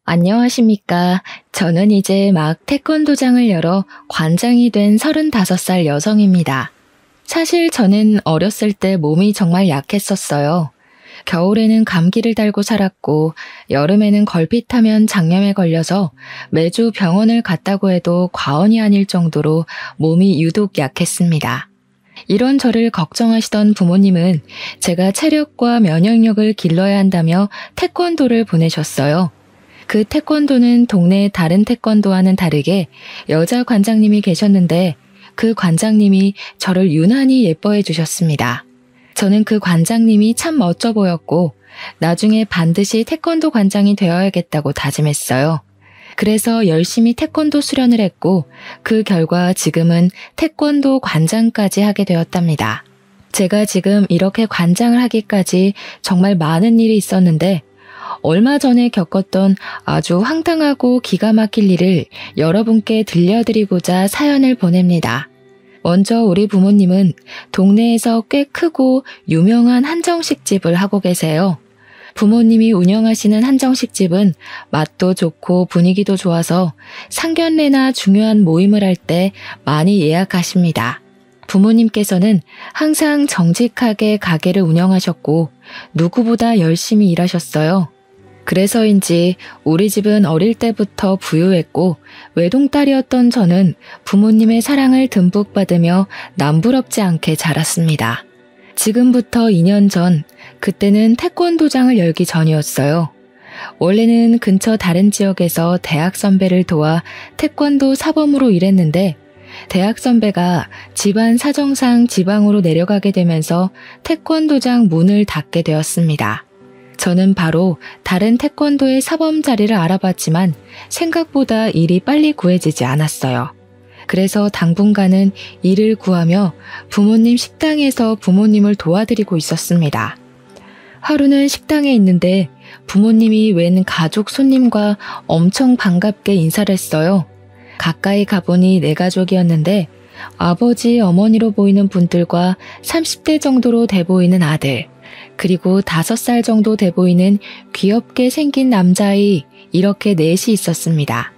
안녕하십니까. 저는 이제 막 태권도장을 열어 관장이 된 35살 여성입니다. 사실 저는 어렸을 때 몸이 정말 약했었어요. 겨울에는 감기를 달고 살았고, 여름에는 걸핏하면 장염에 걸려서 매주 병원을 갔다고 해도 과언이 아닐 정도로 몸이 유독 약했습니다. 이런 저를 걱정하시던 부모님은 제가 체력과 면역력을 길러야 한다며 태권도를 보내셨어요. 그 태권도는 동네 다른 태권도와는 다르게 여자 관장님이 계셨는데 그 관장님이 저를 유난히 예뻐해 주셨습니다. 저는 그 관장님이 참 멋져 보였고 나중에 반드시 태권도 관장이 되어야겠다고 다짐했어요. 그래서 열심히 태권도 수련을 했고 그 결과 지금은 태권도 관장까지 하게 되었답니다. 제가 지금 이렇게 관장을 하기까지 정말 많은 일이 있었는데 얼마 전에 겪었던 아주 황당하고 기가 막힐 일을 여러분께 들려드리고자 사연을 보냅니다. 먼저 우리 부모님은 동네에서 꽤 크고 유명한 한정식집을 하고 계세요. 부모님이 운영하시는 한정식집은 맛도 좋고 분위기도 좋아서 상견례나 중요한 모임을 할 때 많이 예약하십니다. 부모님께서는 항상 정직하게 가게를 운영하셨고 누구보다 열심히 일하셨어요. 그래서인지 우리 집은 어릴 때부터 부유했고 외동딸이었던 저는 부모님의 사랑을 듬뿍 받으며 남부럽지 않게 자랐습니다. 지금부터 2년 전, 그때는 태권도장을 열기 전이었어요. 원래는 근처 다른 지역에서 대학 선배를 도와 태권도 사범으로 일했는데 대학 선배가 집안 사정상 지방으로 내려가게 되면서 태권도장 문을 닫게 되었습니다. 저는 바로 다른 태권도의 사범 자리를 알아봤지만 생각보다 일이 빨리 구해지지 않았어요. 그래서 당분간은 일을 구하며 부모님 식당에서 부모님을 도와드리고 있었습니다. 하루는 식당에 있는데 부모님이 웬 가족 손님과 엄청 반갑게 인사를 했어요. 가까이 가보니 내 가족이었는데 아버지, 어머니로 보이는 분들과 30대 정도로 돼 보이는 아들, 그리고 5살 정도 돼 보이는 귀엽게 생긴 남자아이, 이렇게 넷이 있었습니다.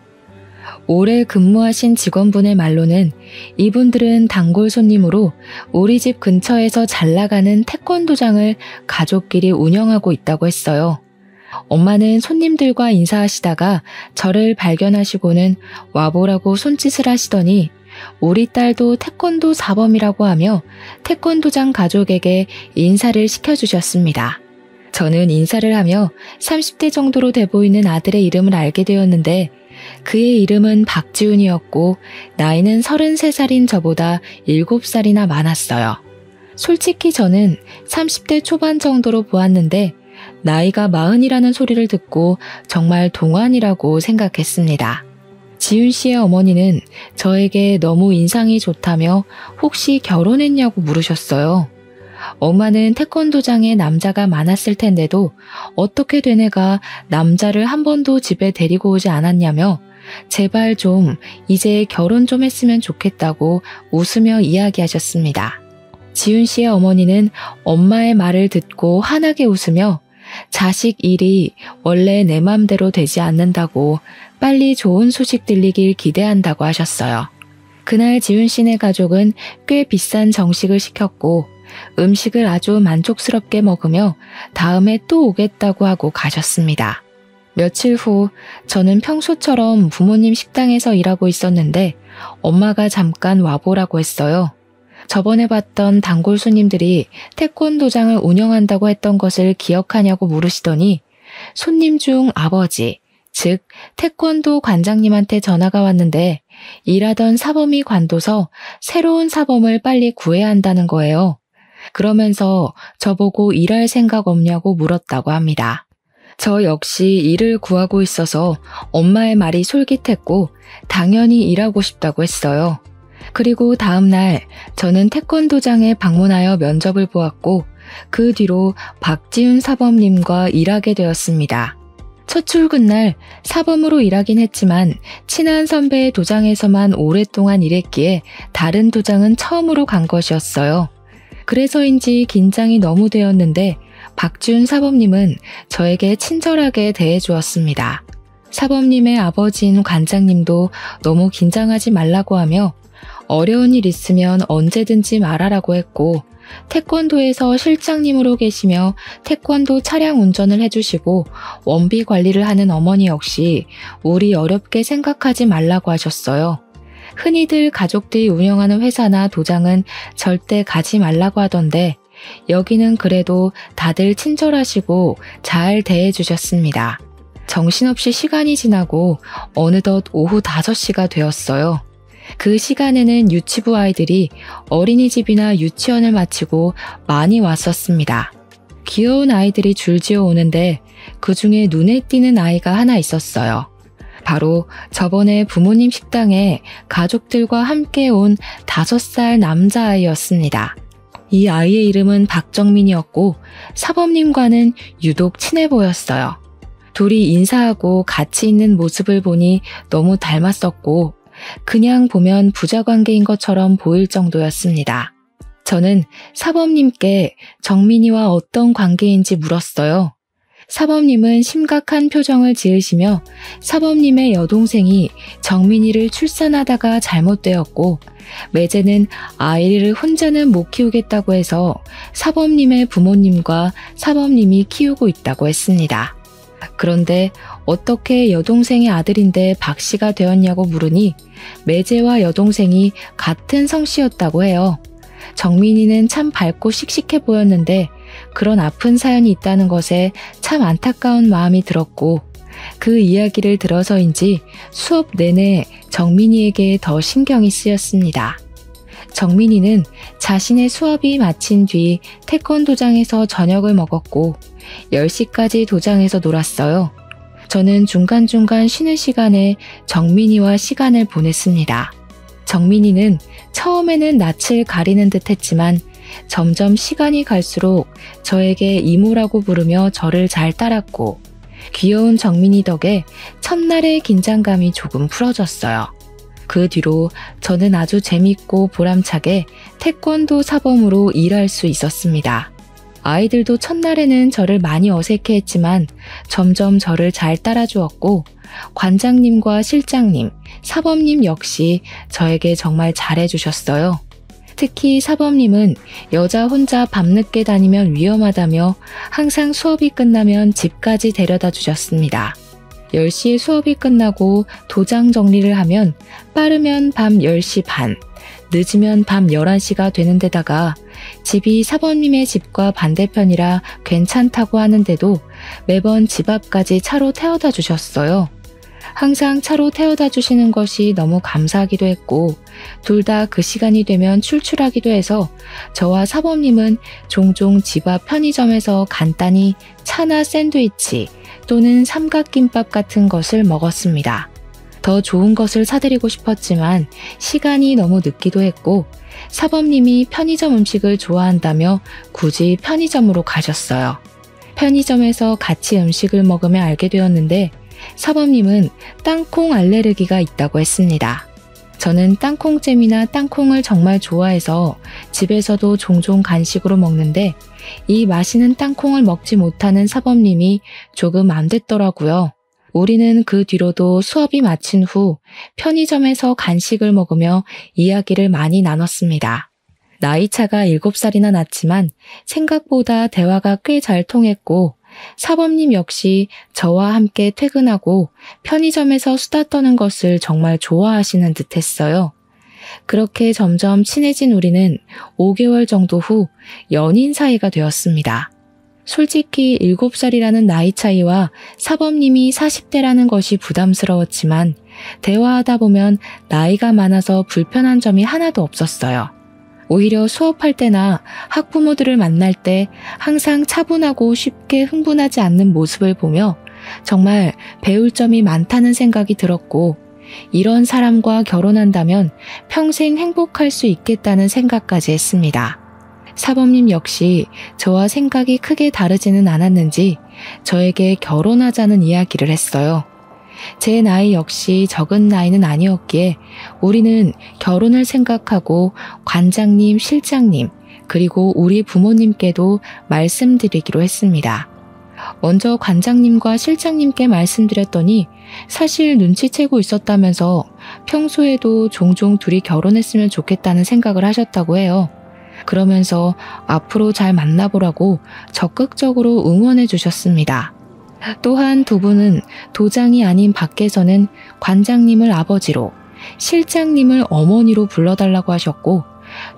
오래 근무하신 직원분의 말로는 이분들은 단골 손님으로 우리 집 근처에서 잘 나가는 태권도장을 가족끼리 운영하고 있다고 했어요. 엄마는 손님들과 인사하시다가 저를 발견하시고는 와보라고 손짓을 하시더니 우리 딸도 태권도 사범이라고 하며 태권도장 가족에게 인사를 시켜주셨습니다. 저는 인사를 하며 30대 정도로 돼 보이는 아들의 이름을 알게 되었는데 그의 이름은 박지훈이었고 나이는 33살인 저보다 7살이나 많았어요. 솔직히 저는 30대 초반 정도로 보았는데 나이가 40이라는 소리를 듣고 정말 동안이라고 생각했습니다. 지훈 씨의 어머니는 저에게 너무 인상이 좋다며 혹시 결혼했냐고 물으셨어요. 엄마는 태권도장에 남자가 많았을 텐데도 어떻게 된 애가 남자를 한 번도 집에 데리고 오지 않았냐며 제발 좀 이제 결혼 좀 했으면 좋겠다고 웃으며 이야기하셨습니다. 지훈 씨의 어머니는 엄마의 말을 듣고 환하게 웃으며 자식 일이 원래 내 맘대로 되지 않는다고 빨리 좋은 소식 들리길 기대한다고 하셨어요. 그날 지훈 씨네 가족은 꽤 비싼 정식을 시켰고 음식을 아주 만족스럽게 먹으며 다음에 또 오겠다고 하고 가셨습니다. 며칠 후 저는 평소처럼 부모님 식당에서 일하고 있었는데 엄마가 잠깐 와보라고 했어요. 저번에 봤던 단골 손님들이 태권도장을 운영한다고 했던 것을 기억하냐고 물으시더니 손님 중 아버지, 즉 태권도 관장님한테 전화가 왔는데 일하던 사범이 관둬서 새로운 사범을 빨리 구해야 한다는 거예요. 그러면서 저보고 일할 생각 없냐고 물었다고 합니다. 저 역시 일을 구하고 있어서 엄마의 말이 솔깃했고 당연히 일하고 싶다고 했어요. 그리고 다음 날 저는 태권도장에 방문하여 면접을 보았고 그 뒤로 박지훈 사범님과 일하게 되었습니다. 첫 출근 날 사범으로 일하긴 했지만 친한 선배의 도장에서만 오랫동안 일했기에 다른 도장은 처음으로 간 것이었어요. 그래서인지 긴장이 너무 되었는데 박지훈 사범님은 저에게 친절하게 대해주었습니다. 사범님의 아버지인 관장님도 너무 긴장하지 말라고 하며 어려운 일 있으면 언제든지 말하라고 했고, 태권도에서 실장님으로 계시며 태권도 차량 운전을 해주시고 원비 관리를 하는 어머니 역시 우리 어렵게 생각하지 말라고 하셨어요. 흔히들 가족들이 운영하는 회사나 도장은 절대 가지 말라고 하던데 여기는 그래도 다들 친절하시고 잘 대해주셨습니다. 정신없이 시간이 지나고 어느덧 오후 5시가 되었어요. 그 시간에는 유치부 아이들이 어린이집이나 유치원을 마치고 많이 왔었습니다. 귀여운 아이들이 줄지어 오는데 그 중에 눈에 띄는 아이가 하나 있었어요. 바로 저번에 부모님 식당에 가족들과 함께 온 5살 남자아이였습니다. 이 아이의 이름은 박정민이었고 사범님과는 유독 친해 보였어요. 둘이 인사하고 같이 있는 모습을 보니 너무 닮았었고 그냥 보면 부자 관계인 것처럼 보일 정도였습니다. 저는 사범님께 정민이와 어떤 관계인지 물었어요. 사범님은 심각한 표정을 지으시며 사범님의 여동생이 정민이를 출산하다가 잘못되었고 매제는 아이를 혼자는 못 키우겠다고 해서 사범님의 부모님과 사범님이 키우고 있다고 했습니다. 그런데 어떻게 여동생의 아들인데 박씨가 되었냐고 물으니 매제와 여동생이 같은 성씨였다고 해요. 정민이는 참 밝고 씩씩해 보였는데 그런 아픈 사연이 있다는 것에 참 안타까운 마음이 들었고 그 이야기를 들어서인지 수업 내내 정민이에게 더 신경이 쓰였습니다. 정민이는 자신의 수업이 마친 뒤 태권도장에서 저녁을 먹었고 10시까지 도장에서 놀았어요. 저는 중간중간 쉬는 시간에 정민이와 시간을 보냈습니다. 정민이는 처음에는 낯을 가리는 듯 했지만 점점 시간이 갈수록 저에게 이모라고 부르며 저를 잘 따랐고 귀여운 정민이 덕에 첫날의 긴장감이 조금 풀어졌어요. 그 뒤로 저는 아주 재밌고 보람차게 태권도 사범으로 일할 수 있었습니다. 아이들도 첫날에는 저를 많이 어색해했지만 점점 저를 잘 따라주었고 관장님과 실장님, 사범님 역시 저에게 정말 잘해주셨어요. 특히 사범님은 여자 혼자 밤늦게 다니면 위험하다며 항상 수업이 끝나면 집까지 데려다 주셨습니다. 10시에 수업이 끝나고 도장 정리를 하면 빠르면 밤 10시 반, 늦으면 밤 11시가 되는 데다가 집이 사범님의 집과 반대편이라 괜찮다고 하는데도 매번 집 앞까지 차로 태워다 주셨어요. 항상 차로 태워다 주시는 것이 너무 감사하기도 했고 둘 다 그 시간이 되면 출출하기도 해서 저와 사범님은 종종 집 앞 편의점에서 간단히 차나 샌드위치 또는 삼각김밥 같은 것을 먹었습니다. 더 좋은 것을 사드리고 싶었지만 시간이 너무 늦기도 했고 사범님이 편의점 음식을 좋아한다며 굳이 편의점으로 가셨어요. 편의점에서 같이 음식을 먹으며 알게 되었는데 사범님은 땅콩 알레르기가 있다고 했습니다. 저는 땅콩잼이나 땅콩을 정말 좋아해서 집에서도 종종 간식으로 먹는데 이 맛있는 땅콩을 먹지 못하는 사범님이 조금 안 됐더라고요. 우리는 그 뒤로도 수업이 마친 후 편의점에서 간식을 먹으며 이야기를 많이 나눴습니다. 나이차가 7살이나 났지만 생각보다 대화가 꽤 잘 통했고 사범님 역시 저와 함께 퇴근하고 편의점에서 수다 떠는 것을 정말 좋아하시는 듯 했어요. 그렇게 점점 친해진 우리는 5개월 정도 후 연인 사이가 되었습니다. 솔직히 7살이라는 나이 차이와 사범님이 40대라는 것이 부담스러웠지만 대화하다 보면 나이가 많아서 불편한 점이 하나도 없었어요. 오히려 수업할 때나 학부모들을 만날 때 항상 차분하고 쉽게 흥분하지 않는 모습을 보며 정말 배울 점이 많다는 생각이 들었고 이런 사람과 결혼한다면 평생 행복할 수 있겠다는 생각까지 했습니다. 사범님 역시 저와 생각이 크게 다르지는 않았는지 저에게 결혼하자는 이야기를 했어요. 제 나이 역시 적은 나이는 아니었기에 우리는 결혼을 생각하고 관장님, 실장님, 그리고 우리 부모님께도 말씀드리기로 했습니다. 먼저 관장님과 실장님께 말씀드렸더니 사실 눈치채고 있었다면서 평소에도 종종 둘이 결혼했으면 좋겠다는 생각을 하셨다고 해요. 그러면서 앞으로 잘 만나보라고 적극적으로 응원해 주셨습니다. 또한 두 분은 도장이 아닌 밖에서는 관장님을 아버지로, 실장님을 어머니로 불러달라고 하셨고,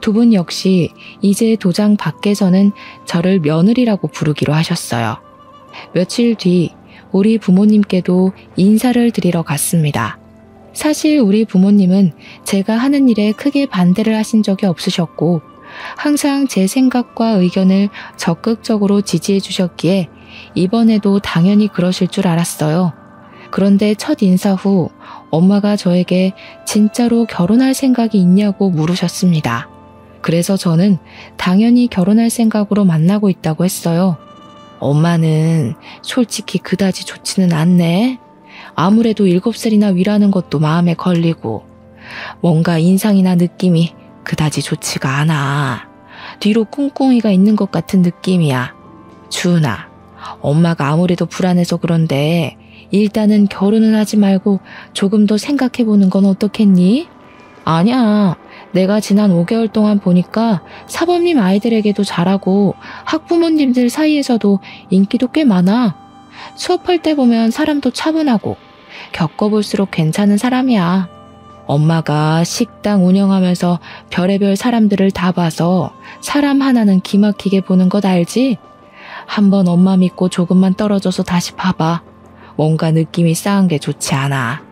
두 분 역시 이제 도장 밖에서는 저를 며느리라고 부르기로 하셨어요. 며칠 뒤 우리 부모님께도 인사를 드리러 갔습니다. 사실 우리 부모님은 제가 하는 일에 크게 반대를 하신 적이 없으셨고 항상 제 생각과 의견을 적극적으로 지지해 주셨기에 이번에도 당연히 그러실 줄 알았어요. 그런데 첫 인사 후 엄마가 저에게 진짜로 결혼할 생각이 있냐고 물으셨습니다. 그래서 저는 당연히 결혼할 생각으로 만나고 있다고 했어요. 엄마는 솔직히 그다지 좋지는 않네. 아무래도 7살이나 위라는 것도 마음에 걸리고 뭔가 인상이나 느낌이 그다지 좋지가 않아. 뒤로 꿍꿍이가 있는 것 같은 느낌이야. 주은아, 엄마가 아무래도 불안해서 그런데 일단은 결혼은 하지 말고 조금 더 생각해보는 건 어떻겠니? 아니야. 내가 지난 5개월 동안 보니까 사범님 아이들에게도 잘하고 학부모님들 사이에서도 인기도 꽤 많아. 수업할 때 보면 사람도 차분하고 겪어볼수록 괜찮은 사람이야. 엄마가 식당 운영하면서 별의별 사람들을 다 봐서 사람 하나는 기막히게 보는 것 알지? 한번 엄마 믿고 조금만 떨어져서 다시 봐봐. 뭔가 느낌이 싸한 게 좋지 않아.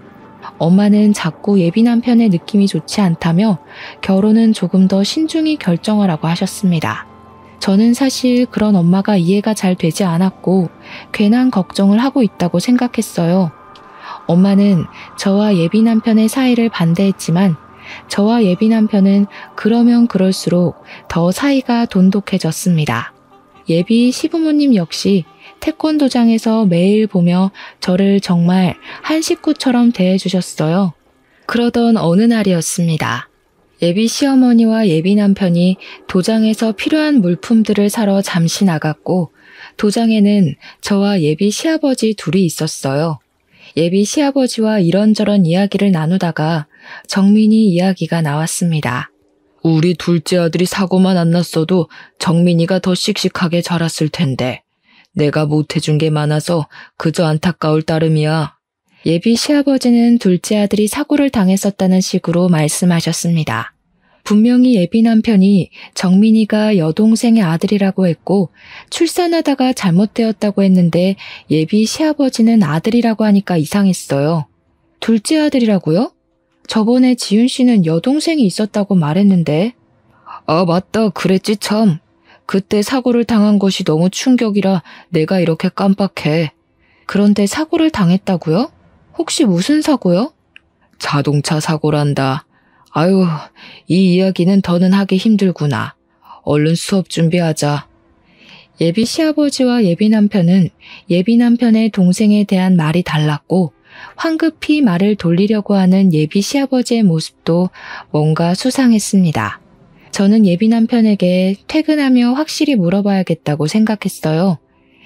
엄마는 자꾸 예비 남편의 느낌이 좋지 않다며 결혼은 조금 더 신중히 결정하라고 하셨습니다. 저는 사실 그런 엄마가 이해가 잘 되지 않았고 괜한 걱정을 하고 있다고 생각했어요. 엄마는 저와 예비 남편의 사이를 반대했지만 저와 예비 남편은 그러면 그럴수록 더 사이가 돈독해졌습니다. 예비 시부모님 역시 태권도장에서 매일 보며 저를 정말 한 식구처럼 대해주셨어요. 그러던 어느 날이었습니다. 예비 시어머니와 예비 남편이 도장에서 필요한 물품들을 사러 잠시 나갔고 도장에는 저와 예비 시아버지 둘이 있었어요. 예비 시아버지와 이런저런 이야기를 나누다가 정민이 이야기가 나왔습니다. 우리 둘째 아들이 사고만 안 났어도 정민이가 더 씩씩하게 자랐을 텐데 내가 못해준 게 많아서 그저 안타까울 따름이야. 예비 시아버지는 둘째 아들이 사고를 당했었다는 식으로 말씀하셨습니다. 분명히 예비 남편이 정민이가 여동생의 아들이라고 했고 출산하다가 잘못되었다고 했는데 예비 시아버지는 아들이라고 하니까 이상했어요. 둘째 아들이라고요? 저번에 지윤 씨는 여동생이 있었다고 말했는데. 아, 맞다. 그랬지 참. 그때 사고를 당한 것이 너무 충격이라 내가 이렇게 깜빡해. 그런데 사고를 당했다고요? 혹시 무슨 사고요? 자동차 사고란다. 아유, 이 이야기는 더는 하기 힘들구나. 얼른 수업 준비하자. 예비 시아버지와 예비 남편은 예비 남편의 동생에 대한 말이 달랐고 황급히 말을 돌리려고 하는 예비 시아버지의 모습도 뭔가 수상했습니다. 저는 예비 남편에게 퇴근하며 확실히 물어봐야겠다고 생각했어요.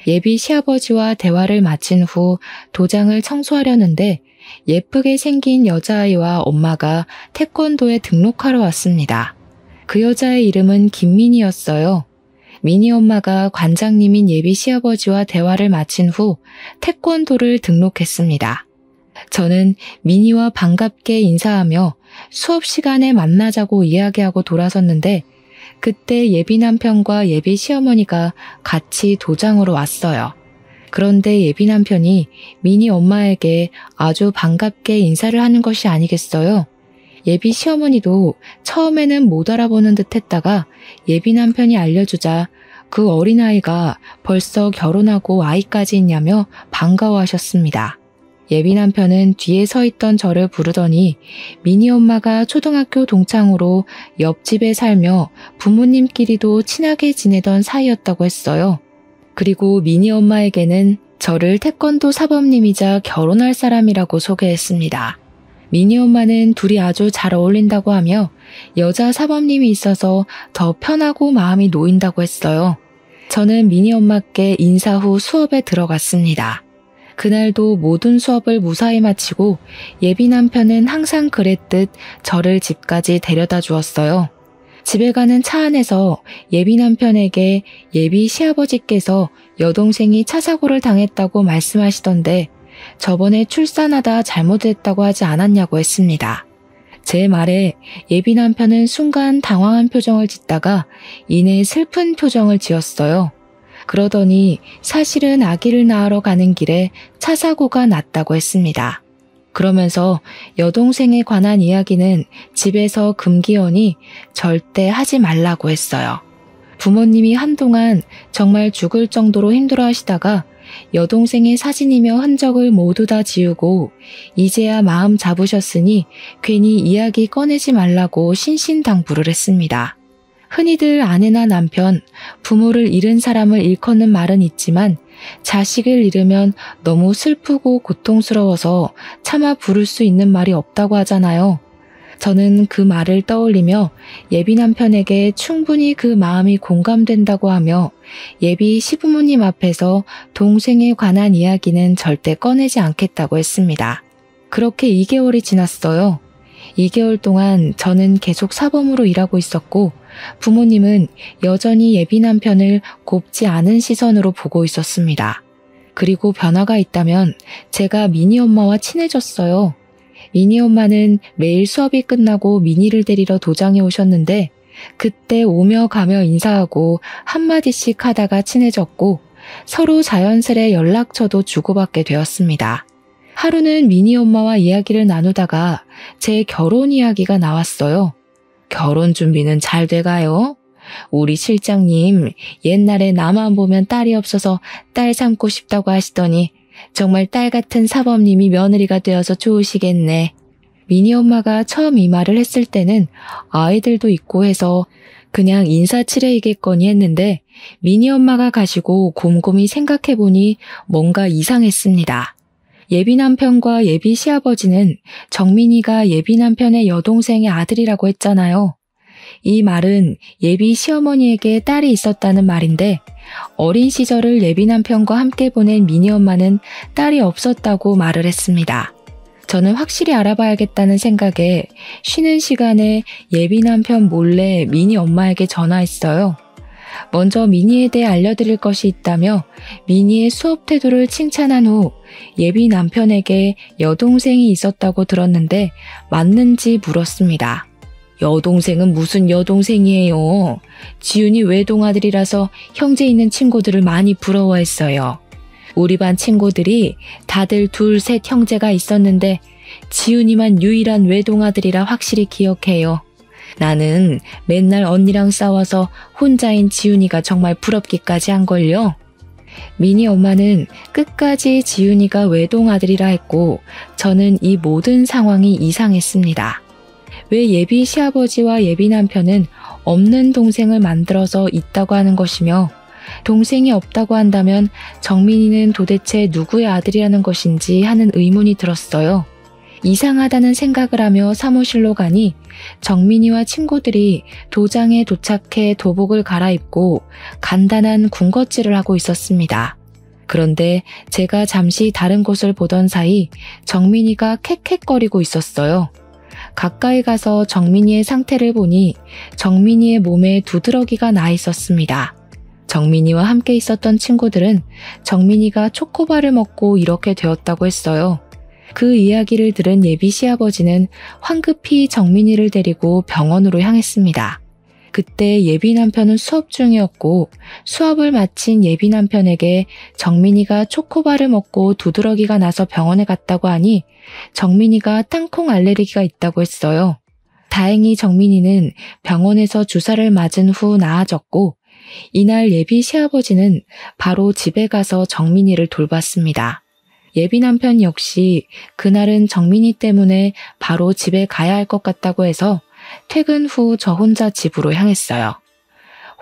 예비 시아버지와 대화를 마친 후 도장을 청소하려는데 예쁘게 생긴 여자아이와 엄마가 태권도에 등록하러 왔습니다. 그 여자의 이름은 김민희였어요. 민희 엄마가 관장님인 예비 시아버지와 대화를 마친 후 태권도를 등록했습니다. 저는 민희와 반갑게 인사하며 수업 시간에 만나자고 이야기하고 돌아섰는데 그때 예비 남편과 예비 시어머니가 같이 도장으로 왔어요. 그런데 예비 남편이 민희 엄마에게 아주 반갑게 인사를 하는 것이 아니겠어요? 예비 시어머니도 처음에는 못 알아보는 듯 했다가 예비 남편이 알려주자 그 어린아이가 벌써 결혼하고 아이까지 있냐며 반가워하셨습니다. 예비 남편은 뒤에 서 있던 저를 부르더니 민희 엄마가 초등학교 동창으로 옆집에 살며 부모님끼리도 친하게 지내던 사이였다고 했어요. 그리고 민희 엄마에게는 저를 태권도 사범님이자 결혼할 사람이라고 소개했습니다. 민희 엄마는 둘이 아주 잘 어울린다고 하며 여자 사범님이 있어서 더 편하고 마음이 놓인다고 했어요. 저는 미니 엄마께 인사 후 수업에 들어갔습니다. 그날도 모든 수업을 무사히 마치고 예비 남편은 항상 그랬듯 저를 집까지 데려다 주었어요. 집에 가는 차 안에서 예비 남편에게 예비 시아버지께서 여동생이 차 사고를 당했다고 말씀하시던데 저번에 출산하다 잘못했다고 하지 않았냐고 했습니다. 제 말에 예비 남편은 순간 당황한 표정을 짓다가 이내 슬픈 표정을 지었어요. 그러더니 사실은 아기를 낳으러 가는 길에 차 사고가 났다고 했습니다. 그러면서 여동생에 관한 이야기는 집에서 금기어니 절대 하지 말라고 했어요. 부모님이 한동안 정말 죽을 정도로 힘들어 하시다가 여동생의 사진이며 흔적을 모두 다 지우고 이제야 마음 잡으셨으니 괜히 이야기 꺼내지 말라고 신신당부를 했습니다. 흔히들 아내나 남편, 부모를 잃은 사람을 일컫는 말은 있지만 자식을 잃으면 너무 슬프고 고통스러워서 차마 부를 수 있는 말이 없다고 하잖아요. 저는 그 말을 떠올리며 예비 남편에게 충분히 그 마음이 공감된다고 하며 예비 시부모님 앞에서 동생에 관한 이야기는 절대 꺼내지 않겠다고 했습니다. 그렇게 2개월이 지났어요. 2개월 동안 저는 계속 사범으로 일하고 있었고 부모님은 여전히 예비 남편을 곱지 않은 시선으로 보고 있었습니다. 그리고 변화가 있다면 제가 미니 엄마와 친해졌어요. 미니 엄마는 매일 수업이 끝나고 미니를 데리러 도장에 오셨는데 그때 오며 가며 인사하고 한마디씩 하다가 친해졌고 서로 자연스레 연락처도 주고받게 되었습니다. 하루는 미니 엄마와 이야기를 나누다가 제 결혼 이야기가 나왔어요. 결혼 준비는 잘 돼가요? 우리 실장님 옛날에 나만 보면 딸이 없어서 딸 삼고 싶다고 하시더니 정말 딸 같은 사범님이 며느리가 되어서 좋으시겠네. 미니 엄마가 처음 이 말을 했을 때는 아이들도 있고 해서 그냥 인사치레이겠거니 했는데 미니 엄마가 가시고 곰곰이 생각해보니 뭔가 이상했습니다. 예비 남편과 예비 시아버지는 정민이가 예비 남편의 여동생의 아들이라고 했잖아요. 이 말은 예비 시어머니에게 딸이 있었다는 말인데 어린 시절을 예비 남편과 함께 보낸 미니 엄마는 딸이 없었다고 말을 했습니다. 저는 확실히 알아봐야겠다는 생각에 쉬는 시간에 예비 남편 몰래 미니 엄마에게 전화했어요. 먼저 미니에 대해 알려드릴 것이 있다며 미니의 수업 태도를 칭찬한 후 예비 남편에게 여동생이 있었다고 들었는데 맞는지 물었습니다. 여동생은 무슨 여동생이에요. 지훈이 외동아들이라서 형제 있는 친구들을 많이 부러워했어요. 우리 반 친구들이 다들 둘, 셋 형제가 있었는데 지훈이만 유일한 외동아들이라 확실히 기억해요. 나는 맨날 언니랑 싸워서 혼자인 지훈이가 정말 부럽기까지 한걸요. 미니 엄마는 끝까지 지훈이가 외동아들이라 했고 저는 이 모든 상황이 이상했습니다. 왜 예비 시아버지와 예비 남편은 없는 동생을 만들어서 있다고 하는 것이며 동생이 없다고 한다면 정민이는 도대체 누구의 아들이라는 것인지 하는 의문이 들었어요. 이상하다는 생각을 하며 사무실로 가니 정민이와 친구들이 도장에 도착해 도복을 갈아입고 간단한 군것질을 하고 있었습니다. 그런데 제가 잠시 다른 곳을 보던 사이 정민이가 캑캑거리고 있었어요. 가까이 가서 정민이의 상태를 보니 정민이의 몸에 두드러기가 나 있었습니다. 정민이와 함께 있었던 친구들은 정민이가 초코바를 먹고 이렇게 되었다고 했어요. 그 이야기를 들은 예비 시아버지는 황급히 정민이를 데리고 병원으로 향했습니다. 그때 예비 남편은 수업 중이었고 수업을 마친 예비 남편에게 정민이가 초코바를 먹고 두드러기가 나서 병원에 갔다고 하니 정민이가 땅콩 알레르기가 있다고 했어요. 다행히 정민이는 병원에서 주사를 맞은 후 나아졌고 이날 예비 시아버지는 바로 집에 가서 정민이를 돌봤습니다. 예비 남편 역시 그날은 정민이 때문에 바로 집에 가야 할 것 같다고 해서 퇴근 후 저 혼자 집으로 향했어요.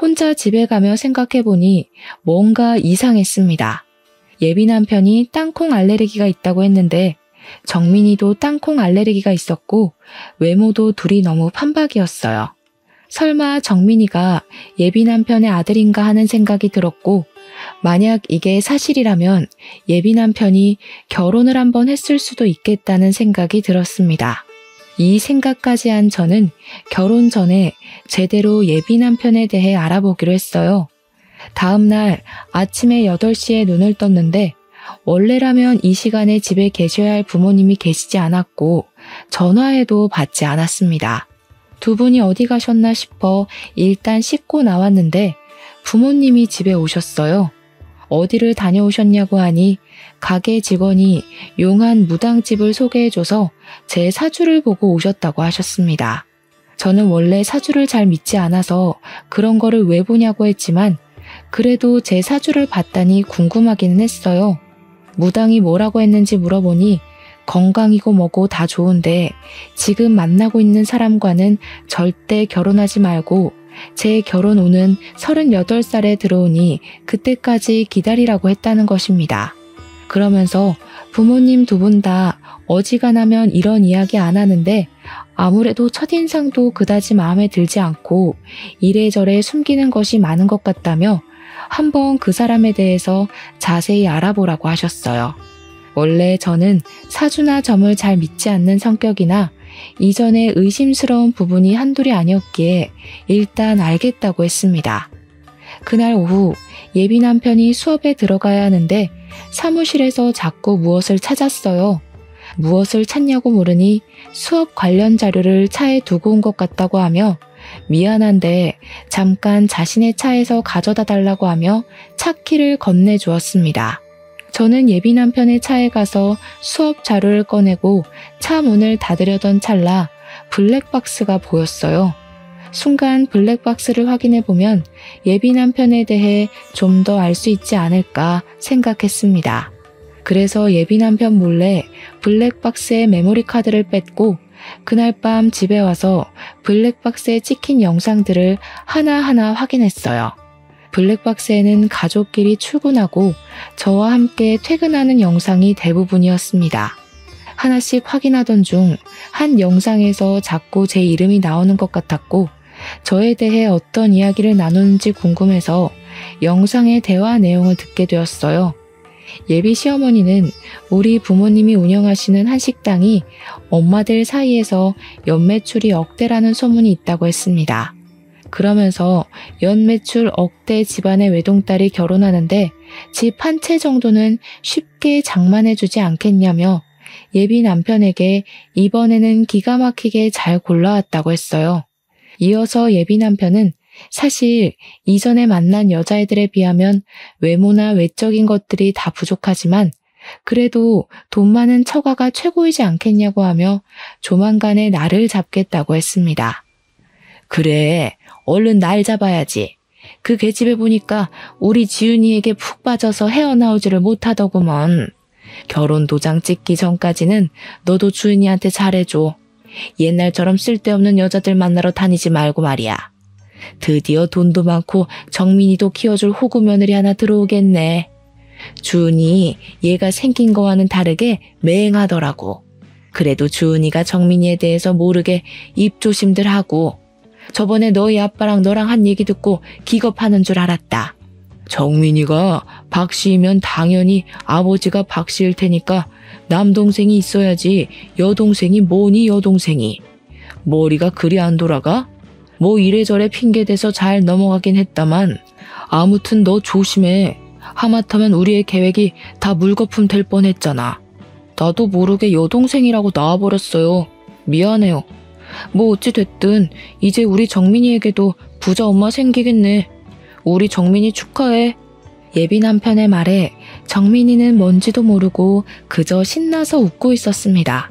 혼자 집에 가며 생각해보니 뭔가 이상했습니다. 예비 남편이 땅콩 알레르기가 있다고 했는데 정민이도 땅콩 알레르기가 있었고 외모도 둘이 너무 판박이었어요. 설마 정민이가 예비 남편의 아들인가 하는 생각이 들었고, 만약 이게 사실이라면 예비 남편이 결혼을 한번 했을 수도 있겠다는 생각이 들었습니다. 이 생각까지 한 저는 결혼 전에 제대로 예비 남편에 대해 알아보기로 했어요. 다음 날 아침에 8시에 눈을 떴는데 원래라면 이 시간에 집에 계셔야 할 부모님이 계시지 않았고 전화해도 받지 않았습니다. 두 분이 어디 가셨나 싶어 일단 씻고 나왔는데 부모님이 집에 오셨어요. 어디를 다녀오셨냐고 하니 가게 직원이 용한 무당집을 소개해줘서 제 사주를 보고 오셨다고 하셨습니다. 저는 원래 사주를 잘 믿지 않아서 그런 거를 왜 보냐고 했지만 그래도 제 사주를 봤다니 궁금하기는 했어요. 무당이 뭐라고 했는지 물어보니 건강이고 뭐고 다 좋은데 지금 만나고 있는 사람과는 절대 결혼하지 말고 제 결혼 운은 38살에 들어오니 그때까지 기다리라고 했다는 것입니다. 그러면서 부모님 두 분 다 어지간하면 이런 이야기 안 하는데 아무래도 첫인상도 그다지 마음에 들지 않고 이래저래 숨기는 것이 많은 것 같다며 한번 그 사람에 대해서 자세히 알아보라고 하셨어요. 원래 저는 사주나 점을 잘 믿지 않는 성격이나 이전에 의심스러운 부분이 한둘이 아니었기에 일단 알겠다고 했습니다. 그날 오후 예비 남편이 수업에 들어가야 하는데 사무실에서 자꾸 무엇을 찾았어요. 무엇을 찾냐고 물으니 수업 관련 자료를 차에 두고 온 것 같다고 하며 미안한데 잠깐 자신의 차에서 가져다 달라고 하며 차키를 건네주었습니다. 저는 예비 남편의 차에 가서 수업 자료를 꺼내고 차 문을 닫으려던 찰나 블랙박스가 보였어요. 순간 블랙박스를 확인해 보면 예비 남편에 대해 좀 더 알 수 있지 않을까 생각했습니다. 그래서 예비 남편 몰래 블랙박스에 메모리 카드를 뺐고 그날 밤 집에 와서 블랙박스에 찍힌 영상들을 하나하나 확인했어요. 블랙박스에는 가족끼리 출근하고 저와 함께 퇴근하는 영상이 대부분이었습니다. 하나씩 확인하던 중 한 영상에서 자꾸 제 이름이 나오는 것 같았고 저에 대해 어떤 이야기를 나누는지 궁금해서 영상의 대화 내용을 듣게 되었어요. 예비 시어머니는 우리 부모님이 운영하시는 한 식당이 엄마들 사이에서 연매출이 억대라는 소문이 있다고 했습니다. 그러면서 연매출 억대 집안의 외동딸이 결혼하는데 집 한 채 정도는 쉽게 장만해주지 않겠냐며 예비 남편에게 이번에는 기가 막히게 잘 골라왔다고 했어요. 이어서 예비 남편은 사실 이전에 만난 여자애들에 비하면 외모나 외적인 것들이 다 부족하지만 그래도 돈 많은 처가가 최고이지 않겠냐고 하며 조만간에 나를 잡겠다고 했습니다. 그래, 얼른 날 잡아야지. 그 계집애 보니까 우리 지은이에게 푹 빠져서 헤어나오지를 못하더구먼. 결혼 도장 찍기 전까지는 너도 주은이한테 잘해줘. 옛날처럼 쓸데없는 여자들 만나러 다니지 말고 말이야. 드디어 돈도 많고 정민이도 키워줄 호구 며느리 하나 들어오겠네. 주은이 얘가 생긴 거와는 다르게 맹하더라고. 그래도 주은이가 정민이에 대해서 모르게 입조심들 하고 저번에 너희 아빠랑 너랑 한 얘기 듣고 기겁하는 줄 알았다. 정민이가 박씨이면 당연히 아버지가 박씨일 테니까 남동생이 있어야지 여동생이 뭐니 여동생이. 머리가 그리 안 돌아가? 뭐 이래저래 핑계대서 잘 넘어가긴 했다만 아무튼 너 조심해. 하마터면 우리의 계획이 다 물거품 될 뻔했잖아. 나도 모르게 여동생이라고 나와버렸어요. 미안해요. 뭐 어찌 됐든 이제 우리 정민이에게도 부자 엄마 생기겠네. 우리 정민이 축하해. 예비 남편의 말에 정민이는 뭔지도 모르고 그저 신나서 웃고 있었습니다.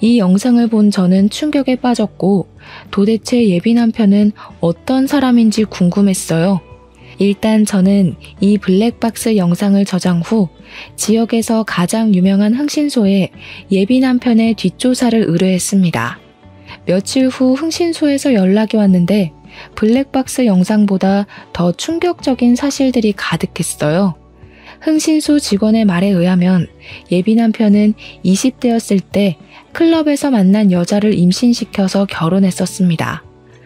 이 영상을 본 저는 충격에 빠졌고 도대체 예비 남편은 어떤 사람인지 궁금했어요. 일단 저는 이 블랙박스 영상을 저장 후 지역에서 가장 유명한 흥신소에 예비 남편의 뒷조사를 의뢰했습니다. 며칠 후 흥신소에서 연락이 왔는데 블랙박스 영상보다 더 충격적인 사실들이 가득했어요. 흥신소 직원의 말에 의하면 예비 남편은 20대였을 때 클럽에서 만난 여자를 임신시켜서 결혼했었습니다.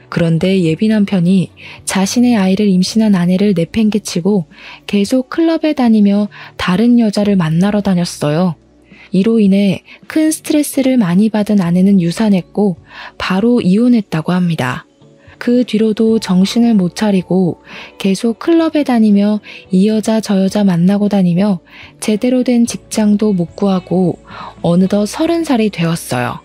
그런데 예비 남편이 자신의 아이를 임신한 아내를 내팽개치고 계속 클럽에 다니며 다른 여자를 만나러 다녔어요. 이로 인해 큰 스트레스를 많이 받은 아내는 유산했고 바로 이혼했다고 합니다. 그 뒤로도 정신을 못 차리고 계속 클럽에 다니며 이 여자 저 여자 만나고 다니며 제대로 된 직장도 못 구하고 어느덧 30살이 되었어요.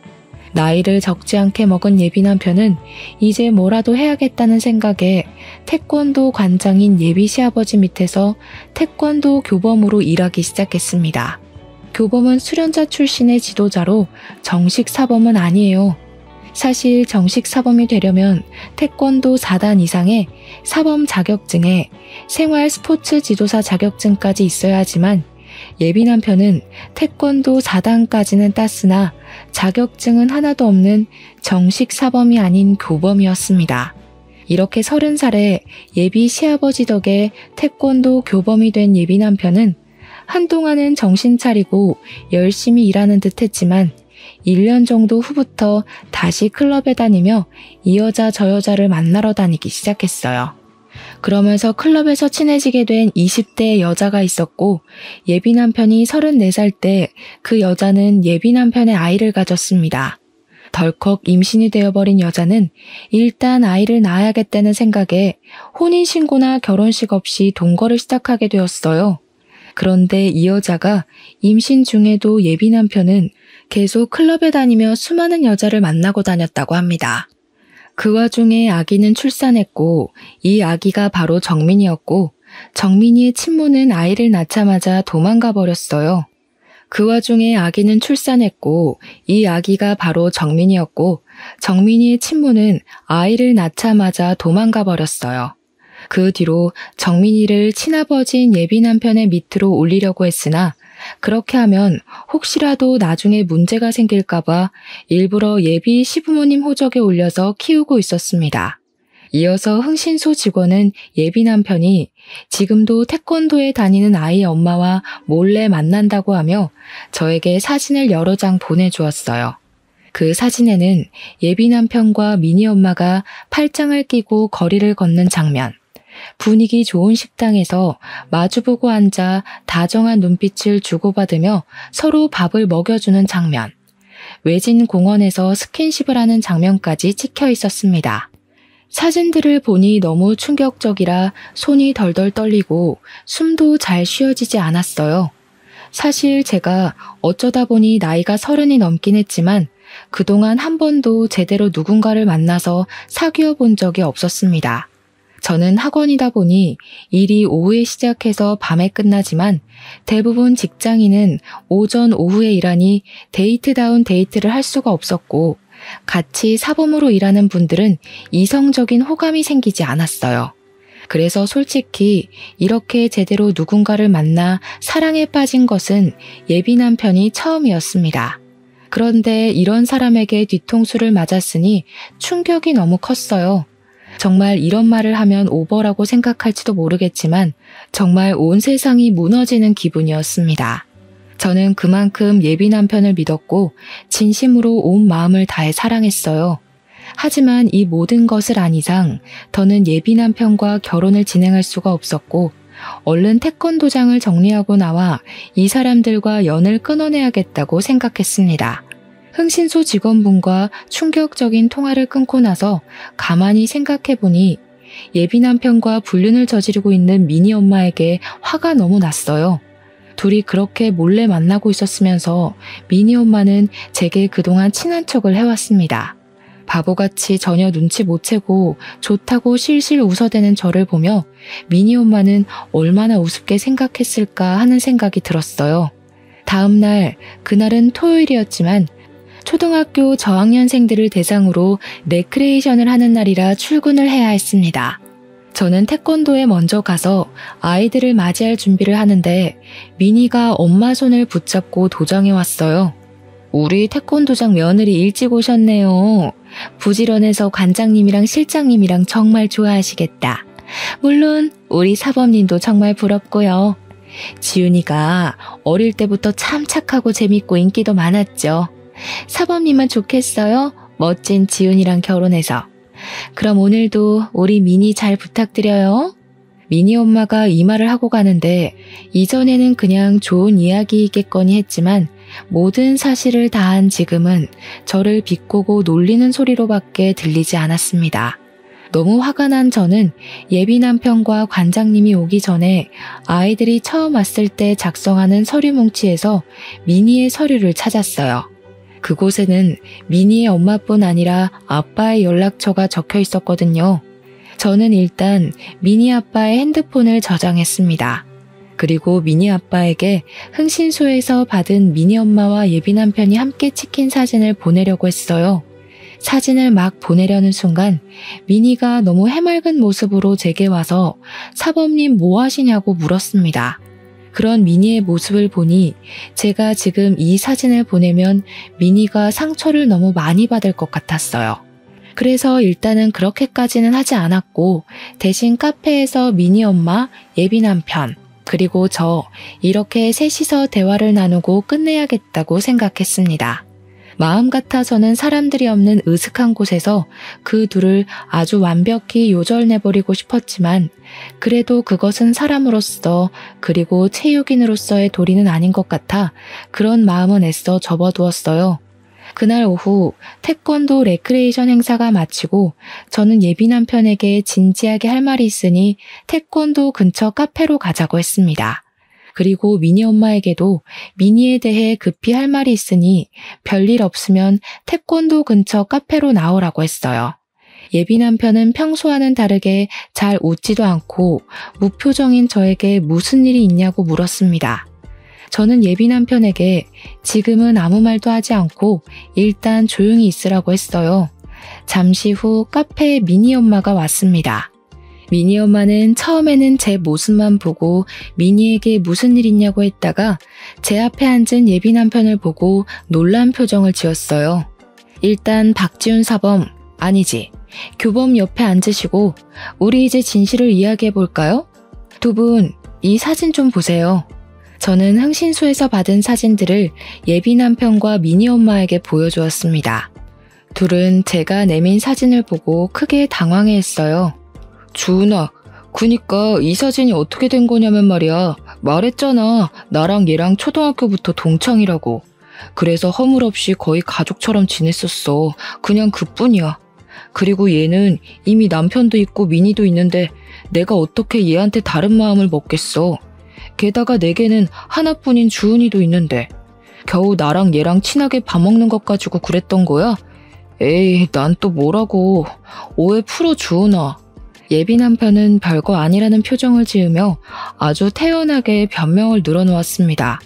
나이를 적지 않게 먹은 예비 남편은 이제 뭐라도 해야겠다는 생각에 태권도 관장인 예비 시아버지 밑에서 태권도 교범으로 일하기 시작했습니다. 교범은 수련자 출신의 지도자로 정식 사범은 아니에요. 사실 정식 사범이 되려면 태권도 4단 이상의 사범 자격증에 생활 스포츠 지도사 자격증까지 있어야 하지만 예비 남편은 태권도 4단까지는 땄으나 자격증은 하나도 없는 정식 사범이 아닌 교범이었습니다. 이렇게 30살에 예비 시아버지 덕에 태권도 교범이 된 예비 남편은 한동안은 정신 차리고 열심히 일하는 듯 했지만 1년 정도 후부터 다시 클럽에 다니며 이 여자 저 여자를 만나러 다니기 시작했어요. 그러면서 클럽에서 친해지게 된 20대의 여자가 있었고 예비 남편이 34살 때 그 여자는 예비 남편의 아이를 가졌습니다. 덜컥 임신이 되어버린 여자는 일단 아이를 낳아야겠다는 생각에 혼인신고나 결혼식 없이 동거를 시작하게 되었어요. 그런데 이 여자가 임신 중에도 예비 남편은 계속 클럽에 다니며 수많은 여자를 만나고 다녔다고 합니다. 그 와중에 아기는 출산했고 이 아기가 바로 정민이었고 정민이의 친모는 아이를 낳자마자 도망가 버렸어요. 그 와중에 아기는 출산했고 이 아기가 바로 정민이었고 정민이의 친모는 아이를 낳자마자 도망가 버렸어요. 그 뒤로 정민이를 친아버지인 예비 남편의 밑으로 올리려고 했으나 그렇게 하면 혹시라도 나중에 문제가 생길까봐 일부러 예비 시부모님 호적에 올려서 키우고 있었습니다. 이어서 흥신소 직원은 예비 남편이 지금도 태권도에 다니는 아이의 엄마와 몰래 만난다고 하며 저에게 사진을 여러 장 보내주었어요. 그 사진에는 예비 남편과 미니 엄마가 팔짱을 끼고 거리를 걷는 장면, 분위기 좋은 식당에서 마주보고 앉아 다정한 눈빛을 주고받으며 서로 밥을 먹여주는 장면, 외진 공원에서 스킨십을 하는 장면까지 찍혀 있었습니다. 사진들을 보니 너무 충격적이라 손이 덜덜 떨리고 숨도 잘 쉬어지지 않았어요. 사실 제가 어쩌다 보니 나이가 30이 넘긴 했지만 그동안 한 번도 제대로 누군가를 만나서 사귀어 본 적이 없었습니다. 저는 학원이다 보니 일이 오후에 시작해서 밤에 끝나지만 대부분 직장인은 오전 오후에 일하니 데이트다운 데이트를 할 수가 없었고 같이 사범으로 일하는 분들은 이성적인 호감이 생기지 않았어요. 그래서 솔직히 이렇게 제대로 누군가를 만나 사랑에 빠진 것은 예비 남편이 처음이었습니다. 그런데 이런 사람에게 뒤통수를 맞았으니 충격이 너무 컸어요. 정말 이런 말을 하면 오버라고 생각할지도 모르겠지만 정말 온 세상이 무너지는 기분이었습니다. 저는 그만큼 예비 남편을 믿었고 진심으로 온 마음을 다해 사랑했어요. 하지만 이 모든 것을 안 이상 더는 예비 남편과 결혼을 진행할 수가 없었고 얼른 태권도장을 정리하고 나와 이 사람들과 연을 끊어내야겠다고 생각했습니다. 흥신소 직원분과 충격적인 통화를 끊고 나서 가만히 생각해보니 예비 남편과 불륜을 저지르고 있는 미니 엄마에게 화가 너무 났어요. 둘이 그렇게 몰래 만나고 있었으면서 미니 엄마는 제게 그동안 친한 척을 해왔습니다. 바보같이 전혀 눈치 못 채고 좋다고 실실 웃어대는 저를 보며 미니 엄마는 얼마나 우습게 생각했을까 하는 생각이 들었어요. 다음 날, 그날은 토요일이었지만 초등학교 저학년생들을 대상으로 레크레이션을 하는 날이라 출근을 해야 했습니다. 저는 태권도에 먼저 가서 아이들을 맞이할 준비를 하는데 미니가 엄마 손을 붙잡고 도장해 왔어요. 우리 태권도장 며느리 일찍 오셨네요. 부지런해서 관장님이랑 실장님이랑 정말 좋아하시겠다. 물론 우리 사범님도 정말 부럽고요. 지훈이가 어릴 때부터 참 착하고 재밌고 인기도 많았죠. 사범님은 좋겠어요. 멋진 지훈이랑 결혼해서. 그럼 오늘도 우리 미니 잘 부탁드려요. 미니 엄마가 이 말을 하고 가는데 이전에는 그냥 좋은 이야기이겠거니 했지만 모든 사실을 다한 지금은 저를 비꼬고 놀리는 소리로밖에 들리지 않았습니다. 너무 화가 난 저는 예비 남편과 관장님이 오기 전에 아이들이 처음 왔을 때 작성하는 서류 뭉치에서 미니의 서류를 찾았어요. 그곳에는 미니의 엄마뿐 아니라 아빠의 연락처가 적혀 있었거든요. 저는 일단 미니 아빠의 핸드폰을 저장했습니다. 그리고 미니 아빠에게 흥신소에서 받은 미니 엄마와 예비 남편이 함께 찍힌 사진을 보내려고 했어요. 사진을 막 보내려는 순간 미니가 너무 해맑은 모습으로 제게 와서 사범님 뭐 하시냐고 물었습니다. 그런 미니의 모습을 보니 제가 지금 이 사진을 보내면 미니가 상처를 너무 많이 받을 것 같았어요. 그래서 일단은 그렇게까지는 하지 않았고 대신 카페에서 미니 엄마, 예비 남편, 그리고 저 이렇게 셋이서 대화를 나누고 끝내야겠다고 생각했습니다. 마음 같아서는 사람들이 없는 으슥한 곳에서 그 둘을 아주 완벽히 요절내버리고 싶었지만 그래도 그것은 사람으로서 그리고 체육인으로서의 도리는 아닌 것 같아 그런 마음은 애써 접어두었어요. 그날 오후 태권도 레크레이션 행사가 마치고 저는 예비 남편에게 진지하게 할 말이 있으니 태권도 근처 카페로 가자고 했습니다. 그리고 미니 엄마에게도 미니에 대해 급히 할 말이 있으니 별일 없으면 태권도 근처 카페로 나오라고 했어요. 예비 남편은 평소와는 다르게 잘 웃지도 않고 무표정인 저에게 무슨 일이 있냐고 물었습니다. 저는 예비 남편에게 지금은 아무 말도 하지 않고 일단 조용히 있으라고 했어요. 잠시 후 카페에 미니 엄마가 왔습니다. 미니 엄마는 처음에는 제 모습만 보고 미니에게 무슨 일 있냐고 했다가 제 앞에 앉은 예비 남편을 보고 놀란 표정을 지었어요. 일단 박지훈 사범, 아니지, 교범 옆에 앉으시고 우리 이제 진실을 이야기해 볼까요? 두 분, 이 사진 좀 보세요. 저는 흥신소에서 받은 사진들을 예비 남편과 미니 엄마에게 보여주었습니다. 둘은 제가 내민 사진을 보고 크게 당황해했어요. 주은아, 그니까 이 사진이 어떻게 된 거냐면 말이야. 말했잖아. 나랑 얘랑 초등학교부터 동창이라고. 그래서 허물없이 거의 가족처럼 지냈었어. 그냥 그뿐이야. 그리고 얘는 이미 남편도 있고 미니도 있는데 내가 어떻게 얘한테 다른 마음을 먹겠어. 게다가 내게는 하나뿐인 주은이도 있는데 겨우 나랑 얘랑 친하게 밥 먹는 것 가지고 그랬던 거야? 에이, 난 또 뭐라고. 오해 풀어 주은아. 예비 남편은 별거 아니라는 표정을 지으며 아주 태연하게 변명을 늘어놓았습니다.